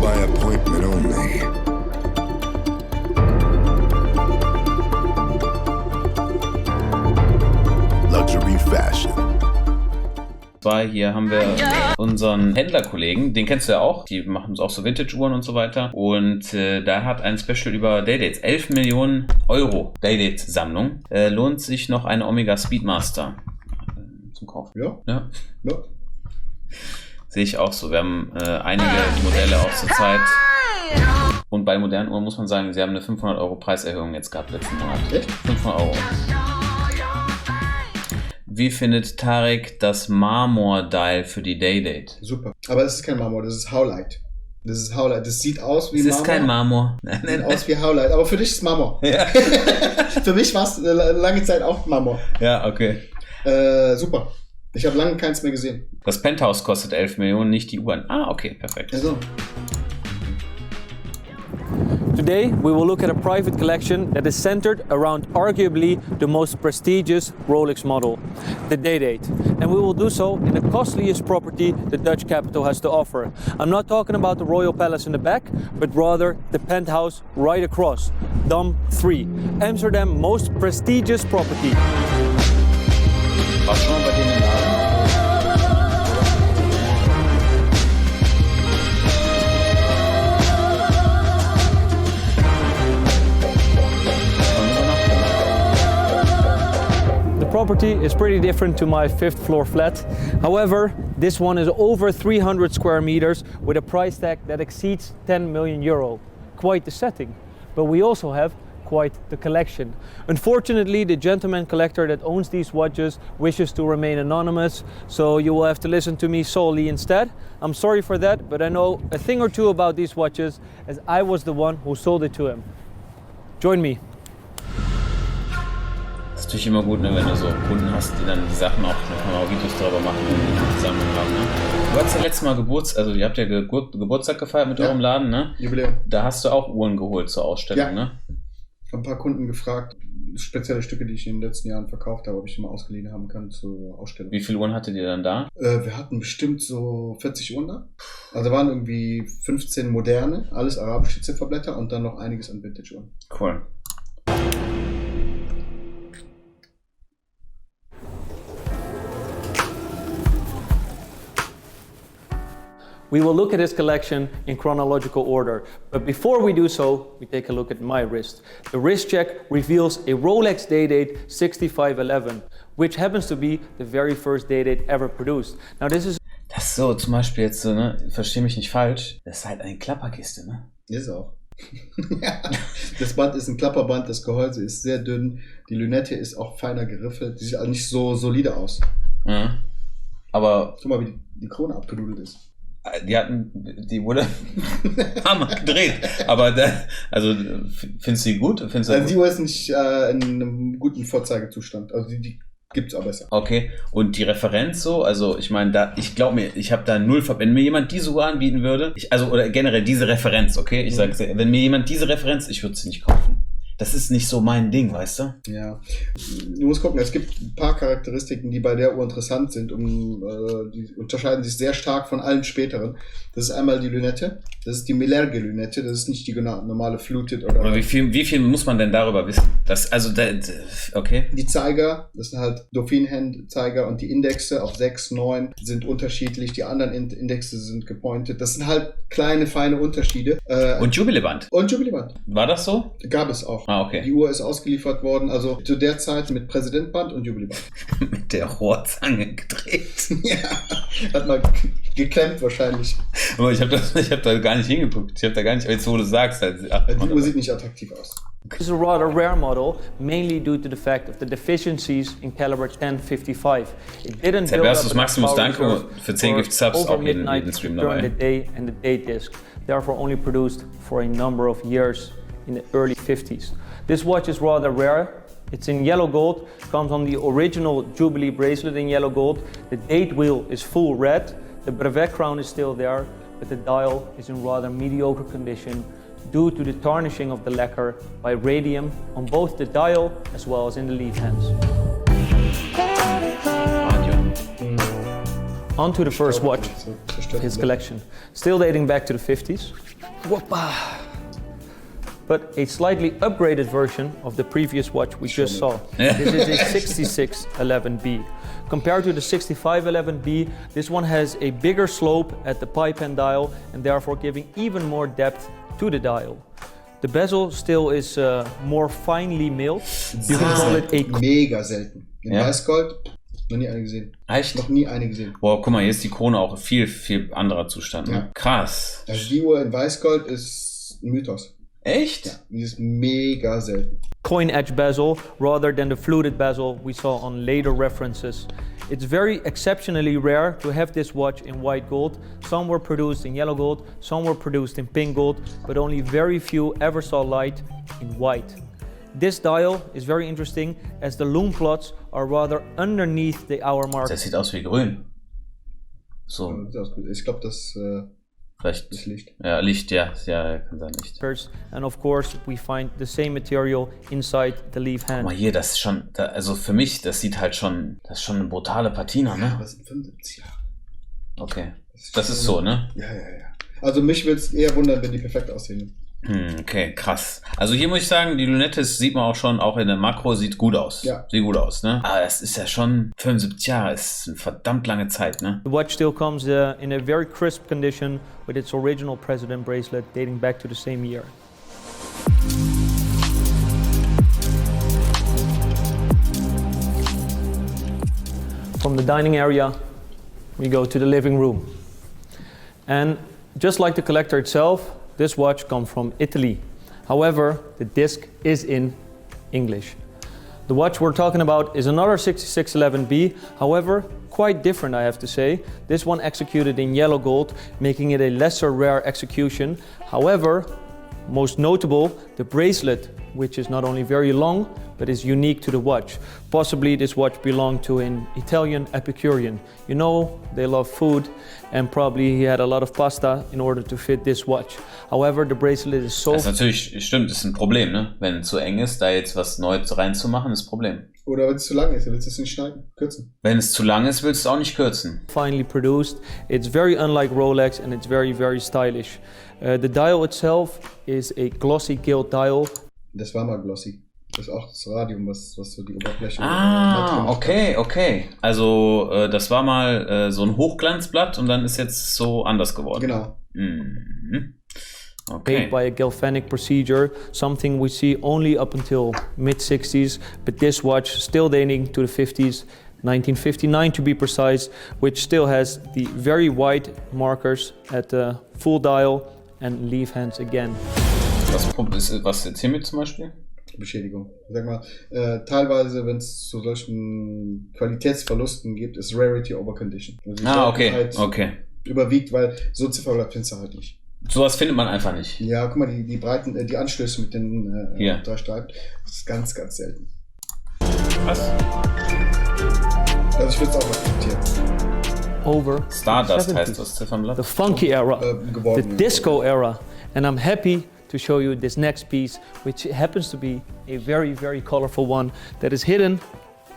by appointment only. Luxury fashion. Hier haben wir unseren Händlerkollegen, den kennst du ja auch, die machen auch so Vintage-Uhren und so weiter. Und da hat ein Special über Day-Dates, 11 Millionen Euro Day-Date-Sammlung. Lohnt sich noch eine Omega Speedmaster zum Kaufen? Ja. Sehe ich auch so. Wir haben einige Modelle auch zur Zeit. Und bei modernen Uhren muss man sagen, sie haben eine 500 Euro Preiserhöhung jetzt gehabt letzten Monat. Echt? 500 Euro. Wie findet Tarek das Marmor-Dial für die Day-Date? Super. Aber es ist kein Marmor, das ist Howlite. Das sieht aus wie Marmor. Es ist kein Marmor. Sieht aus wie Howlite. Aber für dich ist es Marmor. Ja. Für mich war es lange Zeit auch Marmor. Ja, okay. Super. Ich habe lange keins mehr gesehen. Das Penthouse kostet 11 Millionen, nicht die Uhren. Ah, okay, perfekt. Also. Today we will look at a private collection that is centered around arguably the most prestigious Rolex model, the Day-Date. And we will do so in the costliest property the Dutch capital has to offer. I'm not talking about the Royal Palace in the back, but rather the penthouse right across, Dam 3, Amsterdam's most prestigious property. Warst du schon mal bei denen im Laden? The property is pretty different to my 5th floor flat. However, this one is over 300 square meters with a price tag that exceeds 10 million euro. Quite the setting. But we also have quite the collection. Unfortunately, the gentleman collector that owns these watches wishes to remain anonymous, so you will have to listen to me solely instead. I'm sorry for that, but I know a thing or two about these watches as I was the one who sold it to him. Join me. Das ist natürlich immer gut, ne, wenn du so Kunden hast, die dann die Sachen auch, da kann man auch Videos darüber machen, wenn die die Sammlung haben. Ne? Du hast ja letztes Mal also ihr habt ja Geburtstag gefeiert mit eurem Laden, ne? Jubiläum. Da hast du auch Uhren geholt zur Ausstellung, ne? Ich habe ein paar Kunden gefragt, spezielle Stücke, die ich in den letzten Jahren verkauft habe, ob ich die mal ausgeliehen haben kann zur Ausstellung. Wie viele Uhren hattet ihr dann da? Wir hatten bestimmt so 40 Uhren da. Also waren irgendwie 15 moderne, alles arabische Zifferblätter und dann noch einiges an Vintage-Uhren. Cool. We will look at his collection in chronological order, but before we do so, we take a look at my wrist. The wrist check reveals a Rolex Day-Date 6511, which happens to be the very first Day-Date ever produced. Now this is... Das ist so, zum Beispiel jetzt so, ne, versteh mich nicht falsch, das ist halt eine Klapperkiste, ne? Ist auch. Ja, das Band ist ein Klapperband, das Gehäuse ist sehr dünn, die Lünette ist auch feiner geriffelt, die sieht auch nicht so solide aus. Ja. Aber... Guck mal, wie die Krone abgedudelt ist. Die wurde Hammer gedreht. Aber also findest du die gut? Die Uhr ist nicht in einem guten Vorzeigezustand. Also die gibt's auch besser. Okay. Und die Referenz so? Also ich meine, ich glaube mir, ich habe da null. Wenn mir jemand diese Uhr anbieten würde, oder generell diese Referenz, okay? Ich sage, wenn mir jemand diese Referenz, ich würde sie nicht kaufen. Das ist nicht so mein Ding, weißt du? Ja. Du musst gucken, es gibt ein paar Charakteristiken, die bei der Uhr interessant sind. Die unterscheiden sich sehr stark von allen späteren. Das ist einmal die Lünette. Das ist die Melerge-Lünette. Das ist nicht die normale Fluted. Oder wie viel muss man denn darüber wissen? Okay. Die Zeiger, das sind halt Dauphin-Hand-Zeiger und die Indexe auf 6, 9 sind unterschiedlich. Die anderen Indexe sind gepointet. Das sind halt kleine, feine Unterschiede. Und Jubileband. War das so? Gab es auch. Ah, okay. Die Uhr ist ausgeliefert worden, also zu der Zeit mit Präsidentband und Jubileband. Mit der Rohrzange gedreht. Ja, hat mal geklemmt wahrscheinlich. Aber ich hab da gar nicht hingeguckt. Ich habe da gar nicht, jetzt wo du sagst. Die Uhr sieht nicht attraktiv aus. This is a rather rare model, mainly due to the fact of the deficiencies in caliber 1055. It didn't build up Maximus, danke für 10 for Gift Subs over auch midnight jeden Stream during dabei. the day and the date disc, therefore only produced for a number of years in the early 50s. This watch is rather rare. It's in yellow gold, comes on the original Jubilee bracelet in yellow gold. The date wheel is full red, the brevet crown is still there, but the dial is in rather mediocre condition due to the tarnishing of the lacquer by radium on both the dial as well as in the leaf hands. On to the first watch of his collection, still dating back to the 50s. Whoppa. But a slightly upgraded version of the previous watch we just saw. This is a 6611B. Compared to the 6511B, this one has a bigger slope at the pipe and dial and therefore giving even more depth to the dial. The bezel still is more finely milled. You can call it a... Mega selten. In Weißgold noch nie eine gesehen. Echt? Noch nie eine gesehen. Boah, guck mal, hier ist die Krone auch viel, viel anderer Zustand. Ne? Ja. Krass. Also die Uhr in Weißgold ist ein Mythos. Echt? Ja, die ist mega selten. Coin edge bezel rather than the fluted bezel we saw on later references. It's very exceptionally rare to have this watch in white gold. Some were produced in yellow gold, some were produced in pink gold, but only very few ever saw light in white. This dial is very interesting as the lume plots are rather underneath the hour mark. Das sieht aus wie grün. So. Ich glaube, das Vielleicht. ist Licht. Ja, Licht, ja, kann sein Licht. And of course we find the same material inside the leaf Guck mal hand. hier, das ist schon, also für mich, das sieht halt schon, das ist schon eine brutale Patina, ne? Das sind 75 Jahre. Okay. Das ist so, ne? Ja. Also mich würde es eher wundern, wenn die perfekt aussehen. Okay, krass. Also hier muss ich sagen, die Lunette sieht man auch schon, auch in der Makro, sieht gut aus. Ja. Sieht gut aus, ne? Aber es ist ja schon 75 Jahre, ist eine verdammt lange Zeit, ne? The watch still comes in a very crisp condition with its original president bracelet dating back to the same year. From the dining area, we go to the living room. And just like the collector itself, this watch comes from Italy. However, the disc is in English. The watch we're talking about is another 6611B, however, quite different I have to say. This one executed in yellow gold, making it a lesser rare execution. However, most notable, the bracelet, which is not only very long, but is unique to the watch. Possibly this watch belonged to an Italian Epicurean. You know, they love food, and probably he had a lot of pasta in order to fit this watch. However, the bracelet is so... Das ist natürlich, stimmt, ist ein Problem, ne? Wenn es zu eng ist, da jetzt was Neues reinzumachen, ist ein Problem. Oder wenn es zu lang ist, dann willst du es nicht schneiden, kürzen. Wenn es zu lang ist, willst du es auch nicht kürzen. finely produced. It's very unlike Rolex and it's very, very stylish. The dial itself is a glossy gilt dial. Das war mal glossy. Das ist auch das Radium, was so die Oberfläche... Okay. Also das war mal so ein Hochglanzblatt und dann ist jetzt so anders geworden. Genau. Mhm. Made Okay. by a galvanic procedure, something we see only up until mid-60s, but this watch still dating to the 50s, 1959 to be precise, which still has the very white markers at the full dial and leaf hands again. Was jetzt hiermit zum Beispiel? Beschädigung. Sag mal, teilweise, wenn es zu solchen Qualitätsverlusten gibt, ist Rarity over Condition. Also die Seltenheit überwiegt, weil so Zifferblatt findest du halt nicht. Sowas findet man einfach nicht. Ja, guck mal, die breiten, die Anschlüsse mit den Hier. 3 Streifen, das ist ganz, ganz selten. Was? Also ich würde es auch akzeptieren. Over Stardust 70s. heißt das Ziffernblatt. The funky era, the Geworden. disco era, and I'm happy to show you this next piece, which happens to be a very, very colorful one that is hidden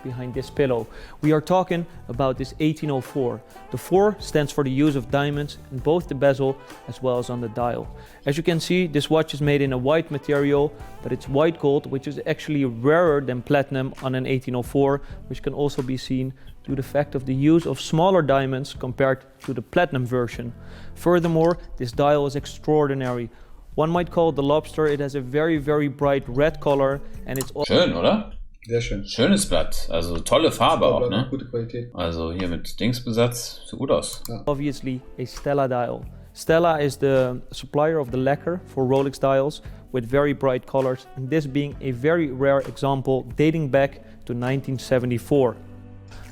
behind this pillow. We are talking about this 1804. The 4 stands for the use of diamonds in both the bezel as well as on the dial. As you can see, this watch is made in a white material, but it's white gold, which is actually rarer than platinum on an 1804, which can also be seen due to the fact of the use of smaller diamonds compared to the platinum version. Furthermore, this dial is extraordinary. One might call it the lobster. It has a very, very bright red color and it's Schön, oder? Sehr schön. Schönes Blatt. Also tolle Farbe auch, ne? Gute Qualität. Also hier mit Dingsbesatz. Sieht gut aus. obviously a Stella dial. Stella is the supplier of the lacquer for Rolex dials with very bright colors, and this being a very rare example dating back to 1974.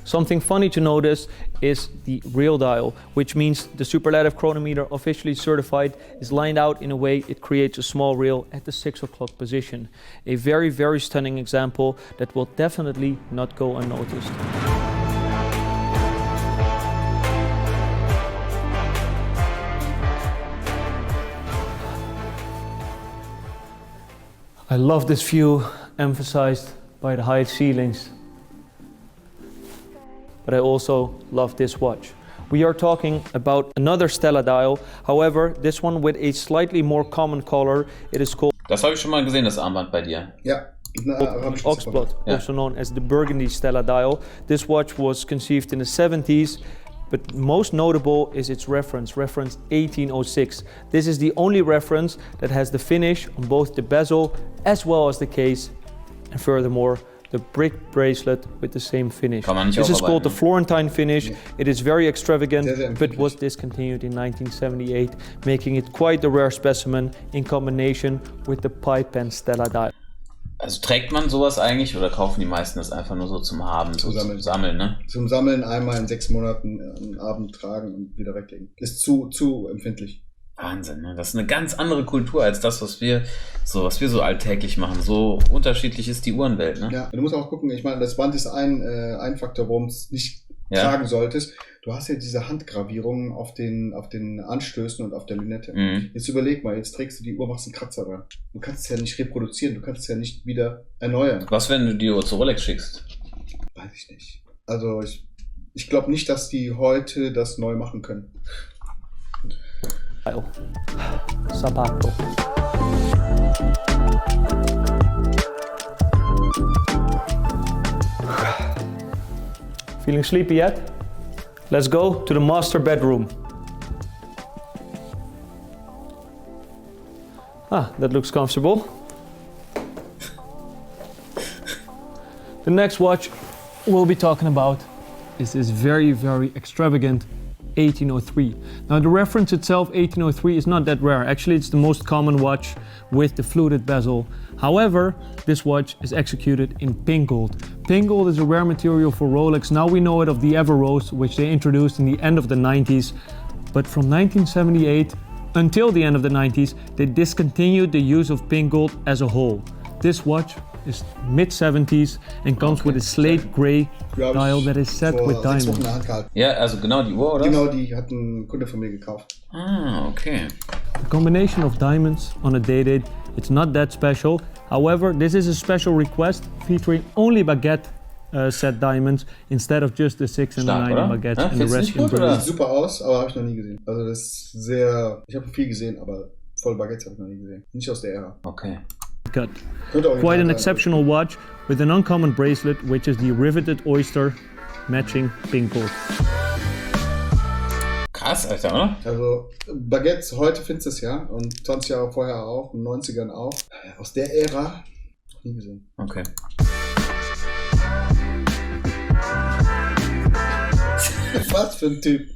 Something funny to notice is the real dial, which means the superlative chronometer officially certified is lined out in a way it creates a small reel at the 6 o'clock position. A very, very stunning example that will definitely not go unnoticed. I love this view emphasized by the high ceilings. But I also love this watch. We are talking about another Stella dial. However, this one with a slightly more common color. It is called Das habe ich schon mal gesehen, das Armband bei dir. Ja. Oxblood, also known as the Burgundy Stella dial. This watch was conceived in the 70s, but most notable is its reference 1806. This is the only reference that has the finish on both the bezel as well as the case, and furthermore, the brick bracelet with the same finish. This is called the Florentine finish. It is very extravagant, but was discontinued in 1978, making it quite a rare specimen in combination with the pipe pen Stella dial. Also trägt man sowas eigentlich oder kaufen die meisten das einfach nur so zum Haben, so zum Sammeln, ne? Zum Sammeln einmal in 6 Monaten einen Abend tragen und wieder weglegen. Ist zu empfindlich. Wahnsinn, ne? Das ist eine ganz andere Kultur als das, was wir so alltäglich machen. So unterschiedlich ist die Uhrenwelt, ne? Ja, du musst auch gucken, ich meine, das Band ist ein Faktor, warum es nicht tragen solltest. Du hast ja diese Handgravierungen auf den Anstößen und auf der Lünette. Jetzt überleg mal, jetzt trägst du die Uhr, machst einen Kratzer dran. Du kannst es ja nicht reproduzieren, du kannst es ja nicht wieder erneuern. Was, wenn du die Uhr zu Rolex schickst? Weiß ich nicht. Also ich glaube nicht, dass die heute das neu machen können. Sabato. Feeling sleepy yet? Let's go to the master bedroom. That looks comfortable. The next watch we'll be talking about is this very, very extravagant 1803. Now the reference itself, 1803, is not that rare. Actually, it's the most common watch with the fluted bezel. However, this watch is executed in pink gold. Pink gold is a rare material for Rolex. Now we know it of the Ever Rose, which they introduced in the end of the 90s. But from 1978 until the end of the 90s, they discontinued the use of pink gold as a whole. This watch is mid-70s and comes with a slate gray dial that is set with diamonds. Ja, also genau die Uhr, oder? Genau, die hat ein Kunde von mir gekauft. Ah, okay. The combination of diamonds on a day-date, it's not that special. However, this is a special request featuring only baguette set diamonds instead of just the 6 and the 9 baguettes and the rest in brilliant. Sieht super aus, aber habe ich noch nie gesehen. Also das ist sehr, ich habe viel gesehen, aber voll Baguettes habe ich noch nie gesehen. Nicht aus der Ära. Okay. Cut. Quite an exceptional watch with an uncommon bracelet, which is the riveted oyster matching pink gold. Krass, Alter, oder? Also Baguettes, heute findest du es ja und 20 Jahre vorher auch, in den 90ern auch. Aus der Ära noch nie gesehen. Okay. Was für ein Typ.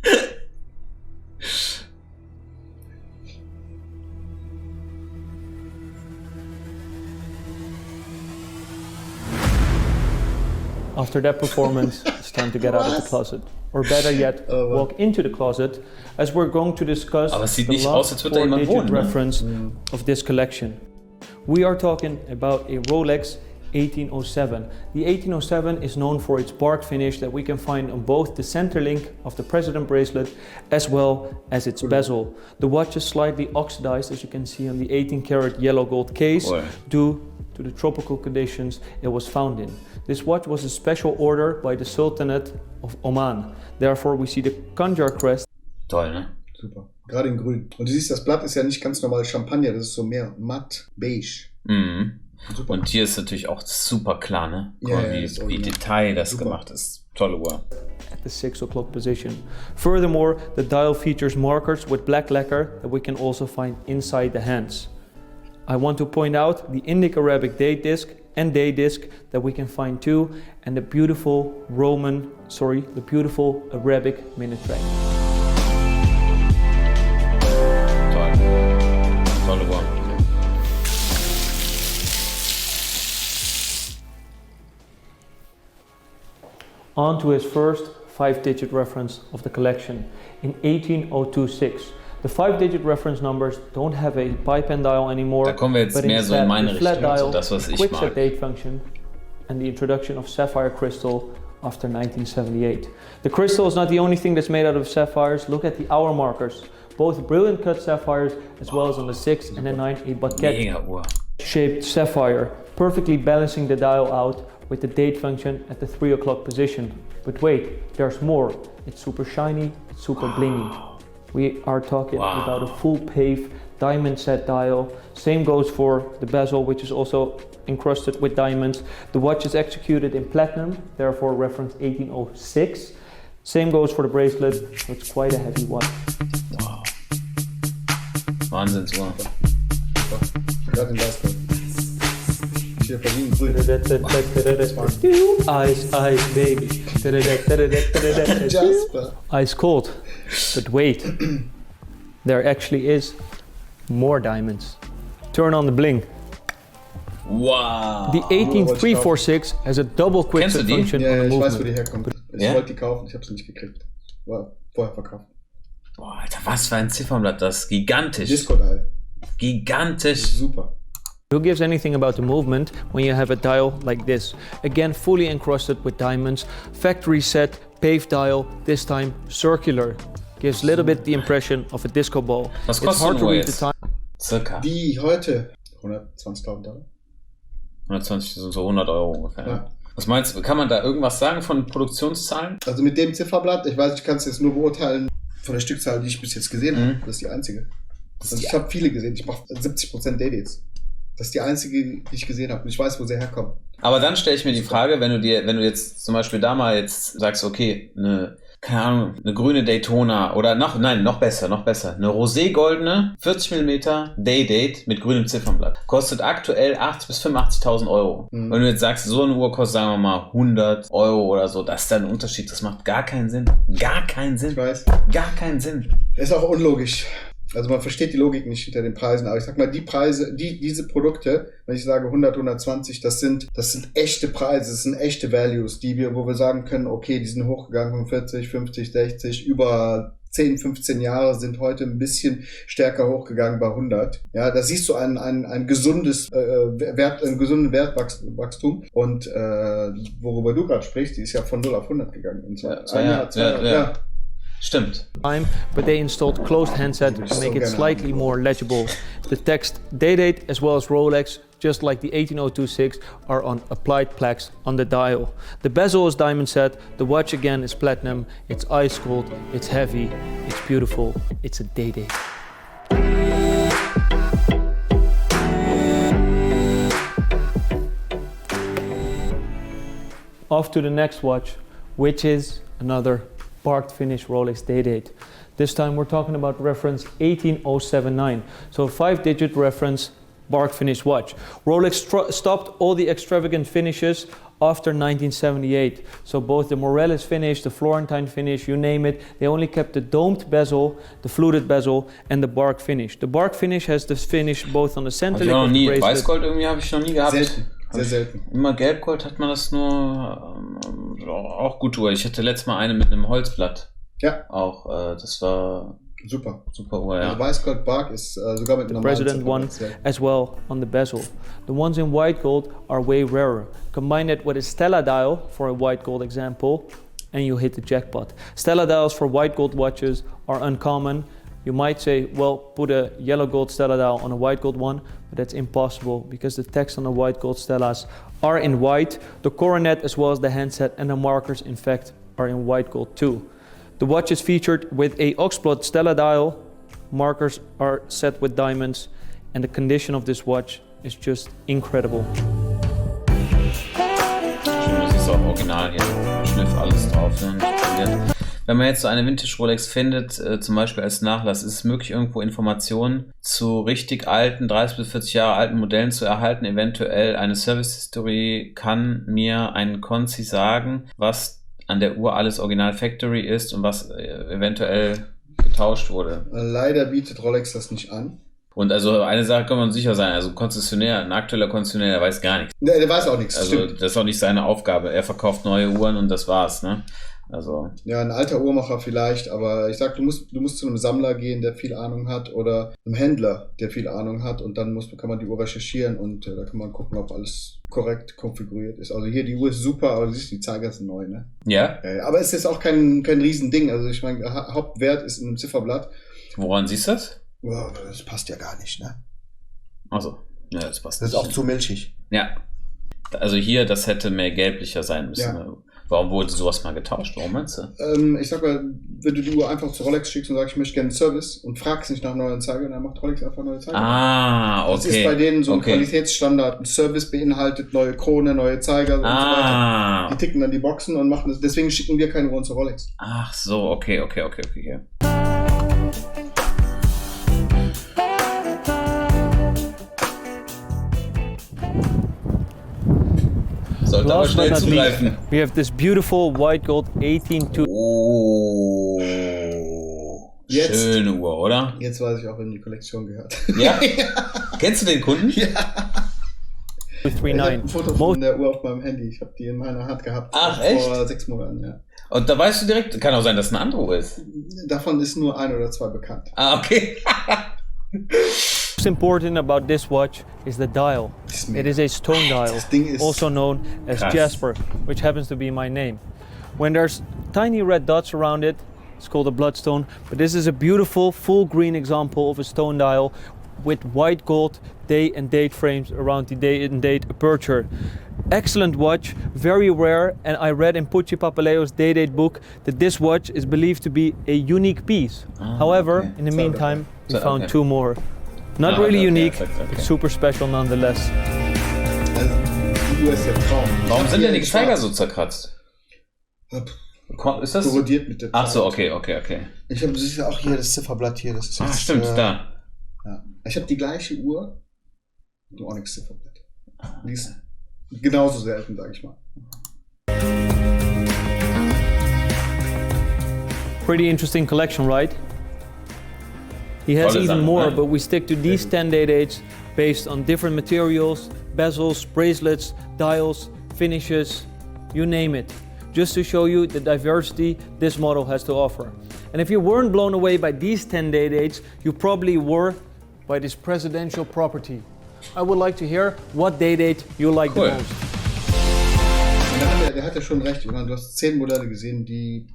After that performance, it's time to get out of the closet. Or better yet, walk into the closet, as we're going to discuss the last 4-digit reference of this collection. We are talking about a Rolex 1807. The 1807 is known for its bark finish that we can find on both the center link of the President bracelet as well as its bezel. The watch is slightly oxidized, as you can see on the 18-karat yellow gold case, due to the tropical conditions it was found in. This watch was a special order by the Sultanate of Oman. Therefore we see the Kandjar crest. Toll, ne? Super. Gerade in grün. Und du siehst, das Blatt ist ja nicht ganz normal Champagner, das ist so mehr matt, beige. Mhm. Super. Und hier ist natürlich auch super klar, ne? Ja, wie Detail das gemacht ist. Tolle Uhr. At the 6 o'clock position. Furthermore, the dial features markers with black lacquer that we can also find inside the hands. I want to point out the Indic Arabic date disc and day disc that we can find too, and the beautiful Arabic minute track. Tolle Uhr. On to his first 5-digit reference of the collection in 18026. The 5-digit reference numbers don't have a pipe and dial anymore, da kommen wir jetzt mehr so in meine Richtung, dial, also das, was ich quick mag. set date function, and the introduction of sapphire crystal after 1978. The crystal is not the only thing that's made out of sapphires. Look at the hour markers, both brilliant cut sapphires as well as on the 6 and the 9 a baguette shaped sapphire, perfectly balancing the dial out with the date function at the 3 o'clock position. But wait, there's more. It's super shiny, it's super blingy. We are talking about a full pave diamond set dial. Same goes for the bezel, which is also encrusted with diamonds. The watch is executed in platinum, therefore reference 1806. Same goes for the bracelet, so it's quite a heavy watch. Wow. Wahnsinnsuhr. Gerade den Weißgold. Hier verliehen grün. Ice, baby. Jasper. Ice cold. But wait, there actually is more diamonds. Turn on the bling. Wow. The 18346 has a double quickset function Ja, on the ich weiß, wo movement. die herkommt. Ich Ja? wollte die kaufen, ich habe sie nicht gekriegt. War vorher verkauft. Boah, Alter, was für ein Ziffernblatt, das ist gigantisch. Disco-Dial. Gigantisch. Super. Who gives anything about the movement when you have a dial like this? Again, fully encrusted with diamonds, factory set, paved dial, this time circular. Gives a little bit the impression of a disco ball. Was It's kostet hard to nur read the jetzt? time. Circa. Die heute 120.000 $. 120, das sind so 100 Euro ungefähr. Ja. Was meinst du, kann man da irgendwas sagen von Produktionszahlen? Also mit dem Zifferblatt, ich weiß, ich kann es jetzt nur beurteilen von der Stückzahl, die ich bis jetzt gesehen habe. Das ist die einzige. Also ich habe viele gesehen, ich mache 70% Day-Dates. Das ist die einzige, die ich gesehen habe und ich weiß, wo sie herkommen. Aber dann stelle ich mir die Frage, wenn du jetzt zum Beispiel da mal jetzt sagst, okay, keine Ahnung, eine grüne Daytona oder noch besser, eine rosé-goldene 40 mm Day-Date mit grünem Ziffernblatt. Kostet aktuell 80.000 bis 85.000 Euro. Wenn du jetzt sagst, so eine Uhr kostet, sagen wir mal, 100 Euro oder so, das ist dann ein Unterschied, das macht gar keinen Sinn. Gar keinen Sinn. Ich weiß. Gar keinen Sinn. Ist auch unlogisch. Also man versteht die Logik nicht hinter den Preisen, aber ich sag mal, die Preise, diese Produkte, wenn ich sage 100, 120, das sind echte Preise, das sind echte Values, wo wir sagen können, okay, die sind hochgegangen von 40, 50, 60, über 10, 15 Jahre sind heute ein bisschen stärker hochgegangen bei 100. Ja, da siehst du ein gesundes einen gesunden Wertwachstum und worüber du gerade sprichst, die ist ja von 0 auf 100 gegangen. Und zwar Ja. Stimmt. But they installed closed handset to make it slightly more legible. The text Day-Date as well as Rolex, just like the 18026, are on applied plaques on the dial. The bezel is diamond set, the watch again is platinum, it's ice cold, it's heavy, it's beautiful, it's a Day-Date. Off to the next watch, which is another barked finish Rolex Day-Date. This time we're talking about reference 18079, so a 5-digit reference bark finish watch. Rolex stopped all the extravagant finishes after 1978. So both the Morellis finish, the Florentine finish, you name it, they only kept the domed bezel, the fluted bezel and the bark finish. The bark finish has the finish both on the center lip of the bracelet. Weißgold irgendwie habe ich noch nie gehabt. Selten. Sehr selten. Immer Gelbgold hat man das nur auch gut Uhr. Ich hatte letztes Mal eine mit einem Holzblatt. Ja. Auch, das war super Uhr, ja. Also Weißgold Bark ist sogar mit The normalen President one as well on the bezel. The ones in white gold are way rarer. Combine it with a Stella dial for a white gold example and you hit the jackpot. Stella dials for white gold watches are uncommon. You might say, well, put a yellow gold Stella dial on a white gold one, but that's impossible because the text on the white gold Stellas are in white. The coronet as well as the handset and the markers, in fact, are in white gold too. The watch is featured with a oxblood Stella dial. Markers are set with diamonds and the condition of this watch is just incredible. Das ist auch original hier. Schliff alles drauf. Ne? Wenn man jetzt so eine Vintage Rolex findet, zum Beispiel als Nachlass, ist es möglich, irgendwo Informationen zu richtig alten, 30 bis 40 Jahre alten Modellen zu erhalten, eventuell eine Service History. Kann mir ein Konzi sagen, was an der Uhr alles Original Factory ist und was eventuell getauscht wurde? Leider bietet Rolex das nicht an. Und also eine Sache kann man sicher sein, also ein aktueller Konzessionär, der weiß gar nichts. Ne, der weiß auch nichts. Also stimmt. das ist auch nicht seine Aufgabe. Er verkauft neue Uhren und das war's, ne? Also. Ja, ein alter Uhrmacher vielleicht, aber ich sag, du musst zu einem Sammler gehen, der viel Ahnung hat, oder einem Händler, der viel Ahnung hat, und dann kann man die Uhr recherchieren und da kann man gucken, ob alles korrekt konfiguriert ist. Also hier, die Uhr ist super, aber du siehst, die Zeiger sind neu, ne? Ja. Aber es ist auch kein Riesending. Also ich meine, Hauptwert ist in einem Zifferblatt. Woran siehst du das? Ja, das passt ja gar nicht, ne? Achso, ja, das passt Das ist nicht. auch zu milchig. Ja. Also hier, das hätte mehr gelblicher sein müssen. Ja. Warum wurde sowas mal getauscht? Warum meinst du? Ich sag mal, wenn du die Uhr einfach zu Rolex schickst und sagst, ich möchte gerne einen Service und fragst nicht nach neuen Zeiger, dann macht Rolex einfach neue Zeiger. Ah, okay. Das ist bei denen so ein Qualitätsstandard. Ein Service beinhaltet neue Krone, neue Zeiger und so weiter. Die ticken dann die Boxen und machen das. Deswegen schicken wir keine Uhren zu Rolex. Ach so, okay. Sollte aber schnell zugreifen. We have this beautiful white gold 18 Oh, schöne Uhr, oder? Jetzt weiß ich auch, wem die Kollektion gehört. Ja? Kennst du den Kunden? Ja. 239. Ich habe ein Foto von der Uhr auf meinem Handy. Ich habe die in meiner Hand gehabt. Ach, echt? Vor 6 Monaten, ja. Und da weißt du direkt, kann auch sein, dass es eine andere Uhr ist. Davon ist nur 1 oder 2 bekannt. Ah, okay. Most important about this watch is the dial. It is a stone dial, also known as Jasper, which happens to be my name. When there's tiny red dots around it, it's called a bloodstone, but this is a beautiful full green example of a stone dial with white gold day and date frames around the day and date aperture. Excellent watch, very rare, and I read in Pucci Papaleo's Day-Date book that this watch is believed to be a unique piece. However, in the meantime, we found 2 more. Not really unique, but super special nonetheless. Also, die Uhr ist der Traum. Warum sind denn die Zeiger so zerkratzt? Ist das? Korrodiert mit der Zeit. Ach so, okay. Ich habe sicher auch hier das Zifferblatt hier. Das ist jetzt, Stimmt, da. Ja. Ich habe die gleiche Uhr, nur auch nichts Zifferblatt. Die ist genauso selten, sag ich mal. Pretty interesting collection, right? He has even more, but we stick to these 10 day-dates based on different materials, bezels, bracelets, dials, finishes, you name it. Just to show you the diversity this model has to offer. And if you weren't blown away by these 10 day-dates, you probably were by this presidential property. I would like to hear what day-date you like the most. Der hat ja schon recht. Ich meine, du hast 10 Modelle gesehen, die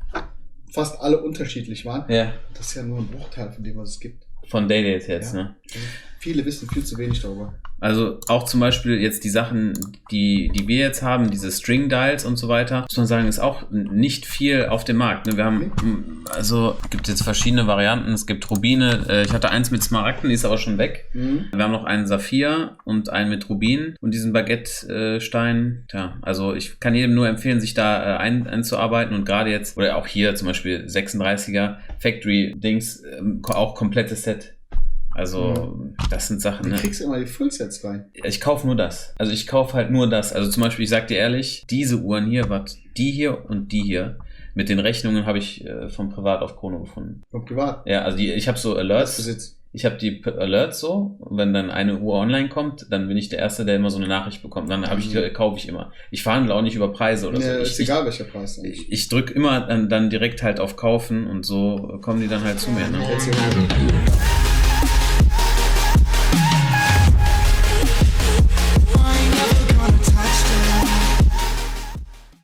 fast alle unterschiedlich waren. Ja. Das ist ja nur ein Bruchteil von dem, was es gibt. Von Day-Dates jetzt, Ja. ne? Viele wissen viel zu wenig darüber. Also auch zum Beispiel jetzt die Sachen, die wir jetzt haben, diese String-Dials und so weiter, muss man sagen, ist auch nicht viel auf dem Markt. Ne? Wir haben, also gibt jetzt verschiedene Varianten. Es gibt Rubine. Ich hatte eins mit Smaragden, die ist aber schon weg. Wir haben noch einen Saphir und einen mit Rubin und diesen Baguette-Stein. Ja, also ich kann jedem nur empfehlen, sich da einzuarbeiten und gerade jetzt, oder auch hier zum Beispiel 36er Factory-Dings, auch komplettes Set. Also, das sind Sachen. Du kriegst immer die Fullsets rein. Ich kaufe nur das. Also ich kaufe halt nur das. Also zum Beispiel, ich sag dir ehrlich, diese Uhren hier, die hier und die hier, mit den Rechnungen habe ich von Privat auf Chrono gefunden. Von Privat? Ja, also ich habe so Alerts. Besitz. Ich habe die Alerts so, und wenn dann eine Uhr online kommt, dann bin ich der Erste, der immer so eine Nachricht bekommt. Dann kaufe ich immer. Ich verhandle auch nicht über Preise oder so. Ist egal, welcher Preis. Ich drücke immer dann direkt halt auf Kaufen und so kommen die dann halt zu mir. Ne?